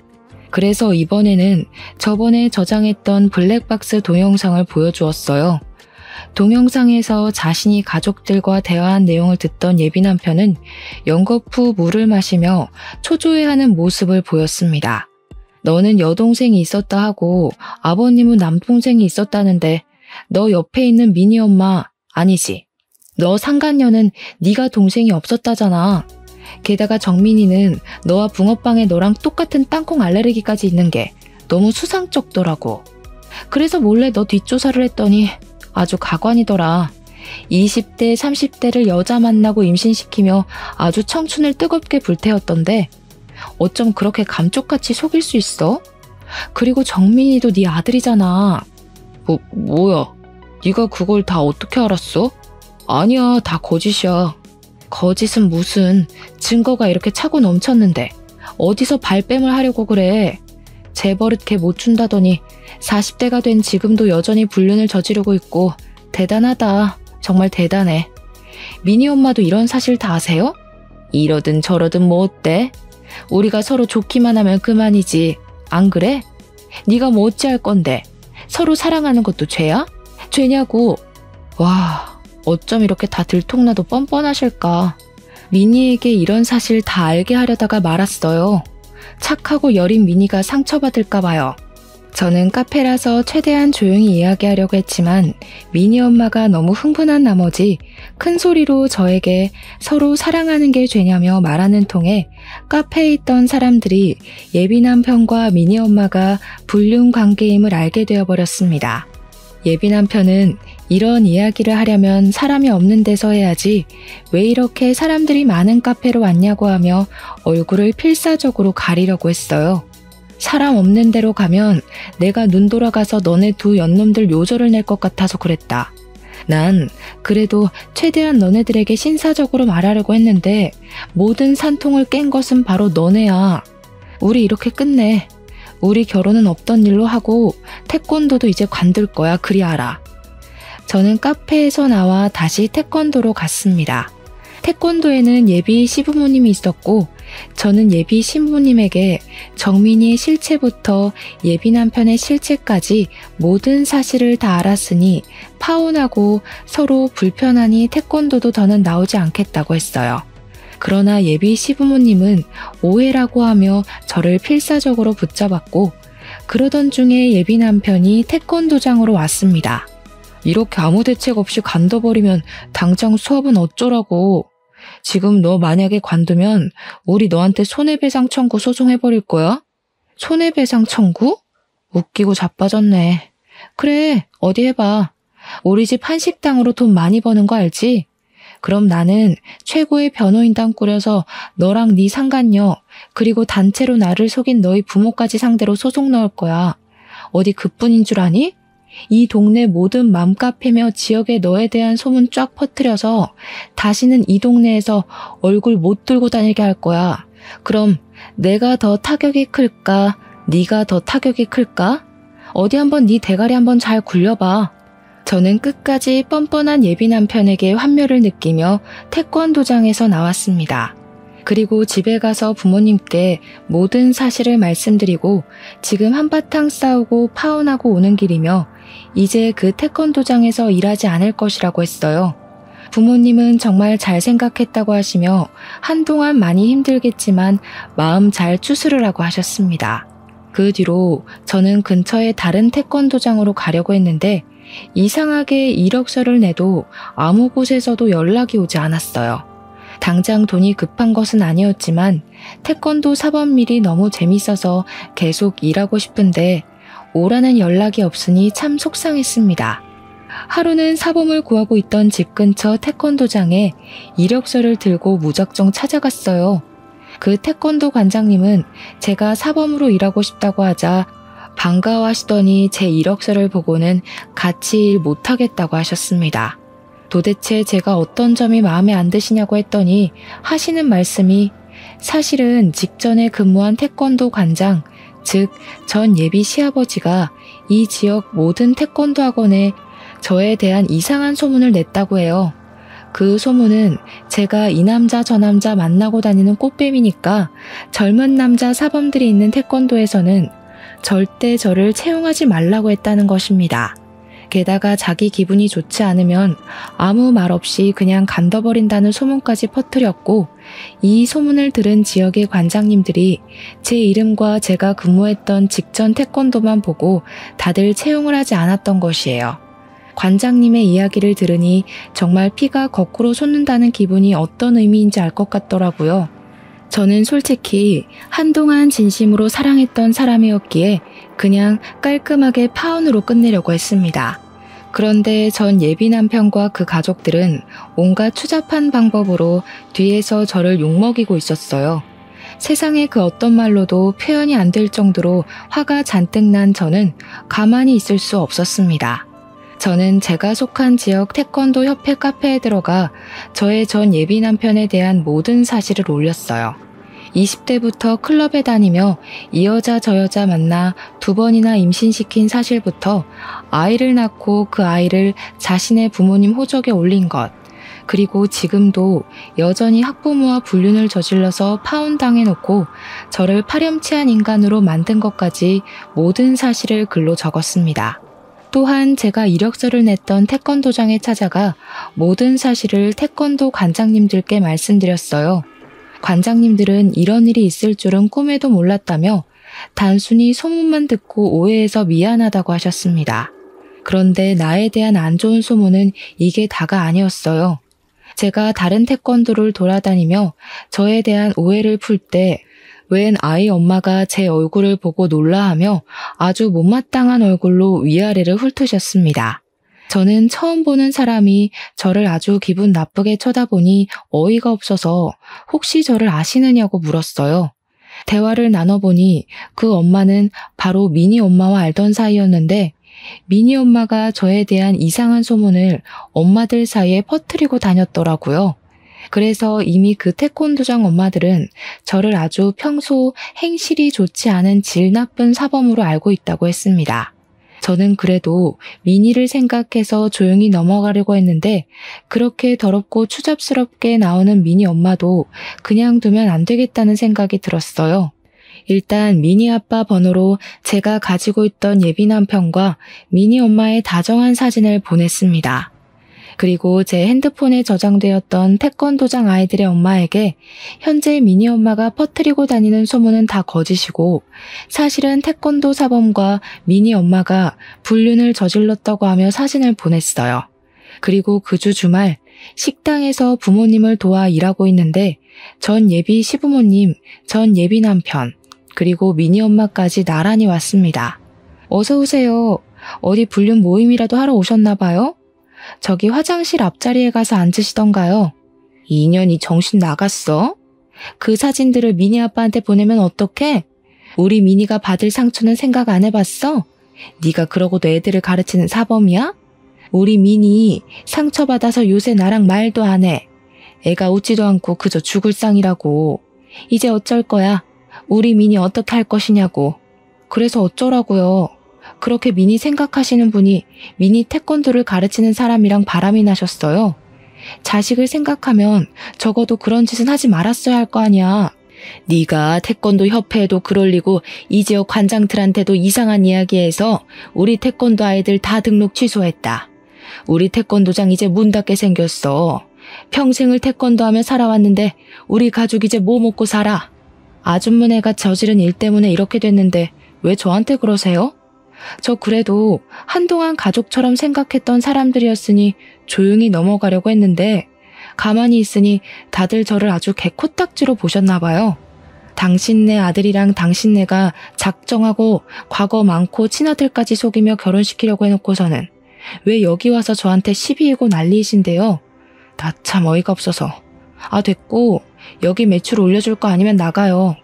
그래서 이번에는 저번에 저장했던 블랙박스 동영상을 보여주었어요. 동영상에서 자신이 가족들과 대화한 내용을 듣던 예비 남편은 연겁 후 물을 마시며 초조해하는 모습을 보였습니다. 너는 여동생이 있었다 하고 아버님은 남동생이 있었다는데 너 옆에 있는 미니 엄마 아니지? 너 상간녀는 네가 동생이 없었다잖아. 게다가 정민이는 너와 붕어빵에 너랑 똑같은 땅콩 알레르기까지 있는 게 너무 수상쩍더라고. 그래서 몰래 너 뒷조사를 했더니 아주 가관이더라. 20대, 30대를 여자 만나고 임신시키며 아주 청춘을 뜨겁게 불태웠던데 어쩜 그렇게 감쪽같이 속일 수 있어? 그리고 정민이도 네 아들이잖아. 뭐야? 네가 그걸 다 어떻게 알았어? 아니야, 다 거짓이야. 거짓은 무슨, 증거가 이렇게 차고 넘쳤는데 어디서 발뺌을 하려고 그래. 재버릇 걔 못 준다더니 40대가 된 지금도 여전히 불륜을 저지르고 있고 대단하다. 정말 대단해. 미니 엄마도 이런 사실 다 아세요? 이러든 저러든 뭐 어때? 우리가 서로 좋기만 하면 그만이지. 안 그래? 네가 뭐 어찌할 건데. 서로 사랑하는 것도 죄야? 죄냐고. 와, 어쩜 이렇게 다 들통나도 뻔뻔하실까. 미니에게 이런 사실 다 알게 하려다가 말았어요. 착하고 여린 미니가 상처받을까 봐요. 저는 카페라서 최대한 조용히 이야기하려고 했지만 미니 엄마가 너무 흥분한 나머지 큰 소리로 저에게 서로 사랑하는 게 죄냐며 말하는 통에 카페에 있던 사람들이 예비 남편과 미니 엄마가 불륜 관계임을 알게 되어버렸습니다. 예비 남편은 이런 이야기를 하려면 사람이 없는 데서 해야지 왜 이렇게 사람들이 많은 카페로 왔냐고 하며 얼굴을 필사적으로 가리려고 했어요. 사람 없는 데로 가면 내가 눈 돌아가서 너네 두 연놈들 요절을 낼 것 같아서 그랬다. 난 그래도 최대한 너네들에게 신사적으로 말하려고 했는데 모든 산통을 깬 것은 바로 너네야. 우리 이렇게 끝내. 우리 결혼은 없던 일로 하고 태권도도 이제 관둘 거야. 그리 알아. 저는 카페에서 나와 다시 태권도로 갔습니다. 태권도에는 예비 시부모님이 있었고 저는 예비 신부님에게 정민이의 실체부터 예비 남편의 실체까지 모든 사실을 다 알았으니 파혼하고 서로 불편하니 태권도도 더는 나오지 않겠다고 했어요. 그러나 예비 시부모님은 오해라고 하며 저를 필사적으로 붙잡았고 그러던 중에 예비 남편이 태권도장으로 왔습니다. 이렇게 아무 대책 없이 관둬버리면 당장 수업은 어쩌라고. 지금 너 만약에 관두면 우리 너한테 손해배상 청구 소송해버릴 거야? 손해배상 청구? 웃기고 자빠졌네. 그래, 어디 해봐. 우리 집 한식당으로 돈 많이 버는 거 알지? 그럼 나는 최고의 변호인단 꾸려서 너랑 네 상간녀 그리고 단체로 나를 속인 너희 부모까지 상대로 소송 넣을 거야. 어디 그뿐인 줄 아니? 이 동네 모든 맘카페며 지역에 너에 대한 소문 쫙 퍼뜨려서 다시는 이 동네에서 얼굴 못 들고 다니게 할 거야. 그럼 내가 더 타격이 클까? 네가 더 타격이 클까? 어디 한번 네 대가리 한번 잘 굴려봐. 저는 끝까지 뻔뻔한 예비 남편에게 환멸을 느끼며 태권도장에서 나왔습니다. 그리고 집에 가서 부모님께 모든 사실을 말씀드리고 지금 한바탕 싸우고 파혼하고 오는 길이며 이제 그 태권도장에서 일하지 않을 것이라고 했어요. 부모님은 정말 잘 생각했다고 하시며 한동안 많이 힘들겠지만 마음 잘 추스르라고 하셨습니다. 그 뒤로 저는 근처의 다른 태권도장으로 가려고 했는데 이상하게 이력서를 내도 아무 곳에서도 연락이 오지 않았어요. 당장 돈이 급한 것은 아니었지만 태권도 사범밀이 너무 재밌어서 계속 일하고 싶은데 오라는 연락이 없으니 참 속상했습니다. 하루는 사범을 구하고 있던 집 근처 태권도장에 이력서를 들고 무작정 찾아갔어요. 그 태권도 관장님은 제가 사범으로 일하고 싶다고 하자 반가워하시더니 제 이력서를 보고는 같이 일 못하겠다고 하셨습니다. 도대체 제가 어떤 점이 마음에 안 드시냐고 했더니 하시는 말씀이 사실은 직전에 근무한 태권도 관장, 즉 전 예비 시아버지가 이 지역 모든 태권도 학원에 저에 대한 이상한 소문을 냈다고 해요. 그 소문은 제가 이 남자 저 남자 만나고 다니는 꽃뱀이니까 젊은 남자 사범들이 있는 태권도에서는 절대 저를 채용하지 말라고 했다는 것입니다. 게다가 자기 기분이 좋지 않으면 아무 말 없이 그냥 간둬버린다는 소문까지 퍼뜨렸고 이 소문을 들은 지역의 관장님들이 제 이름과 제가 근무했던 직전 태권도만 보고 다들 채용을 하지 않았던 것이에요. 관장님의 이야기를 들으니 정말 피가 거꾸로 솟는다는 기분이 어떤 의미인지 알 것 같더라고요. 저는 솔직히 한동안 진심으로 사랑했던 사람이었기에 그냥 깔끔하게 파혼으로 끝내려고 했습니다. 그런데 전 예비 남편과 그 가족들은 온갖 추잡한 방법으로 뒤에서 저를 욕먹이고 있었어요. 세상의 그 어떤 말로도 표현이 안 될 정도로 화가 잔뜩 난 저는 가만히 있을 수 없었습니다. 저는 제가 속한 지역 태권도 협회 카페에 들어가 저의 전 예비 남편에 대한 모든 사실을 올렸어요. 20대부터 클럽에 다니며 이 여자 저 여자 만나 2번이나 임신시킨 사실부터 아이를 낳고 그 아이를 자신의 부모님 호적에 올린 것, 그리고 지금도 여전히 학부모와 불륜을 저질러서 파혼당해놓고 저를 파렴치한 인간으로 만든 것까지 모든 사실을 글로 적었습니다. 또한 제가 이력서를 냈던 태권도장에 찾아가 모든 사실을 태권도 관장님들께 말씀드렸어요. 관장님들은 이런 일이 있을 줄은 꿈에도 몰랐다며 단순히 소문만 듣고 오해해서 미안하다고 하셨습니다. 그런데 나에 대한 안 좋은 소문은 이게 다가 아니었어요. 제가 다른 태권도를 돌아다니며 저에 대한 오해를 풀 때 웬 아이 엄마가 제 얼굴을 보고 놀라하며 아주 못마땅한 얼굴로 위아래를 훑으셨습니다. 저는 처음 보는 사람이 저를 아주 기분 나쁘게 쳐다보니 어이가 없어서 혹시 저를 아시느냐고 물었어요. 대화를 나눠보니 그 엄마는 바로 미니 엄마와 알던 사이였는데 미니 엄마가 저에 대한 이상한 소문을 엄마들 사이에 퍼뜨리고 다녔더라고요. 그래서 이미 그 태권도장 엄마들은 저를 아주 평소 행실이 좋지 않은 질 나쁜 사범으로 알고 있다고 했습니다. 저는 그래도 미니를 생각해서 조용히 넘어가려고 했는데 그렇게 더럽고 추잡스럽게 나오는 미니 엄마도 그냥 두면 안 되겠다는 생각이 들었어요. 일단 미니 아빠 번호로 제가 가지고 있던 예비 남편과 미니 엄마의 다정한 사진을 보냈습니다. 그리고 제 핸드폰에 저장되었던 태권도장 아이들의 엄마에게 현재 미니 엄마가 퍼뜨리고 다니는 소문은 다 거짓이고 사실은 태권도 사범과 미니 엄마가 불륜을 저질렀다고 하며 사진을 보냈어요. 그리고 그 주 주말 식당에서 부모님을 도와 일하고 있는데 전 예비 시부모님, 전 예비 남편, 그리고 미니 엄마까지 나란히 왔습니다. 어서 오세요. 어디 불륜 모임이라도 하러 오셨나 봐요? 저기 화장실 앞자리에 가서 앉으시던가요? 이 인연이 정신 나갔어? 그 사진들을 미니 아빠한테 보내면 어떡해? 우리 미니가 받을 상처는 생각 안 해봤어? 네가 그러고도 애들을 가르치는 사범이야? 우리 미니 상처받아서 요새 나랑 말도 안 해. 애가 웃지도 않고 그저 죽을 상이라고. 이제 어쩔 거야? 우리 미니 어떻게 할 것이냐고. 그래서 어쩌라고요? 그렇게 미니 생각하시는 분이 미니 태권도를 가르치는 사람이랑 바람이 나셨어요. 자식을 생각하면 적어도 그런 짓은 하지 말았어야 할 거 아니야. 네가 태권도 협회에도 글 올리고 이 지역 관장들한테도 이상한 이야기해서 우리 태권도 아이들 다 등록 취소했다. 우리 태권도장 이제 문 닫게 생겼어. 평생을 태권도 하며 살아왔는데 우리 가족 이제 뭐 먹고 살아? 아줌마네가 저지른 일 때문에 이렇게 됐는데 왜 저한테 그러세요? 저 그래도 한동안 가족처럼 생각했던 사람들이었으니 조용히 넘어가려고 했는데 가만히 있으니 다들 저를 아주 개코딱지로 보셨나 봐요. 당신네 아들이랑 당신네가 작정하고 과거 많고 친아들까지 속이며 결혼시키려고 해놓고서는 왜 여기 와서 저한테 시비이고 난리이신데요? 나 참 어이가 없어서. 아 됐고 여기 매출 올려줄 거 아니면 나가요.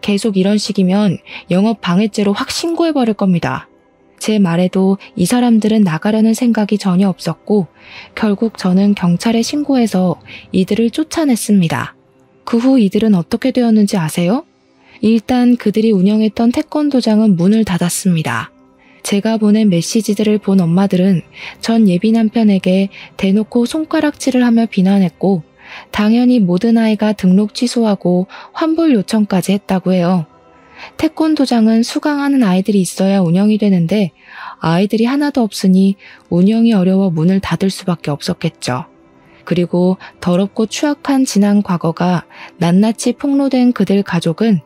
계속 이런 식이면 영업 방해죄로 확 신고해버릴 겁니다. 제 말에도 이 사람들은 나가려는 생각이 전혀 없었고 결국 저는 경찰에 신고해서 이들을 쫓아냈습니다. 그 후 이들은 어떻게 되었는지 아세요? 일단 그들이 운영했던 태권도장은 문을 닫았습니다. 제가 보낸 메시지들을 본 엄마들은 전 예비 남편에게 대놓고 손가락질을 하며 비난했고 당연히 모든 아이가 등록 취소하고 환불 요청까지 했다고 해요. 태권도장은 수강하는 아이들이 있어야 운영이 되는데 아이들이 하나도 없으니 운영이 어려워 문을 닫을 수밖에 없었겠죠. 그리고 더럽고 추악한 지난 과거가 낱낱이 폭로된 그들 가족은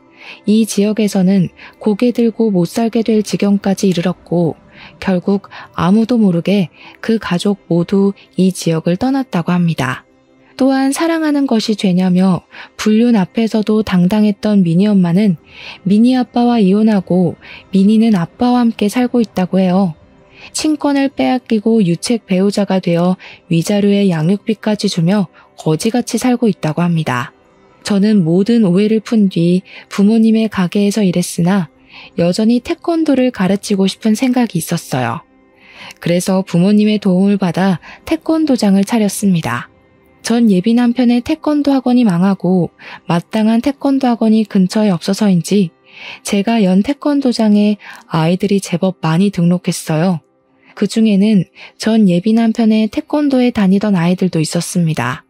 이 지역에서는 고개 들고 못 살게 될 지경까지 이르렀고 결국 아무도 모르게 그 가족 모두 이 지역을 떠났다고 합니다. 또한 사랑하는 것이 죄냐며 불륜 앞에서도 당당했던 미니 엄마는 미니 아빠와 이혼하고 미니는 아빠와 함께 살고 있다고 해요. 친권을 빼앗기고 유책 배우자가 되어 위자료에 양육비까지 주며 거지같이 살고 있다고 합니다. 저는 모든 오해를 푼 뒤 부모님의 가게에서 일했으나 여전히 태권도를 가르치고 싶은 생각이 있었어요. 그래서 부모님의 도움을 받아 태권도장을 차렸습니다. 전 예비 남편의 태권도 학원이 망하고 마땅한 태권도 학원이 근처에 없어서인지 제가 연 태권도장에 아이들이 제법 많이 등록했어요. 그 중에는 전 예비 남편의 태권도에 다니던 아이들도 있었습니다.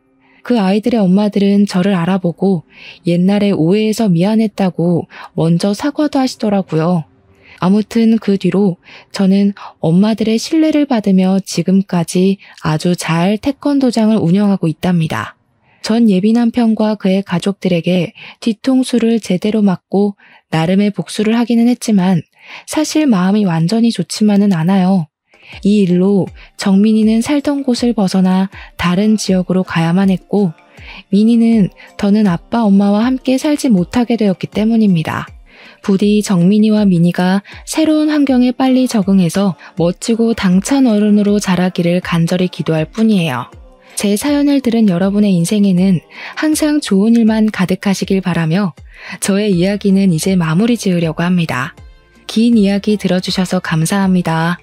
그 아이들의 엄마들은 저를 알아보고 옛날에 오해해서 미안했다고 먼저 사과도 하시더라고요. 아무튼 그 뒤로 저는 엄마들의 신뢰를 받으며 지금까지 아주 잘 태권도장을 운영하고 있답니다. 전 예비 남편과 그의 가족들에게 뒤통수를 제대로 맞고 나름의 복수를 하기는 했지만 사실 마음이 완전히 좋지만은 않아요. 이 일로 정민이는 살던 곳을 벗어나 다른 지역으로 가야만 했고 미니는 더는 아빠, 엄마와 함께 살지 못하게 되었기 때문입니다. 부디 정민이와 미니가 새로운 환경에 빨리 적응해서 멋지고 당찬 어른으로 자라기를 간절히 기도할 뿐이에요. 제 사연을 들은 여러분의 인생에는 항상 좋은 일만 가득하시길 바라며 저의 이야기는 이제 마무리 지으려고 합니다. 긴 이야기 들어주셔서 감사합니다.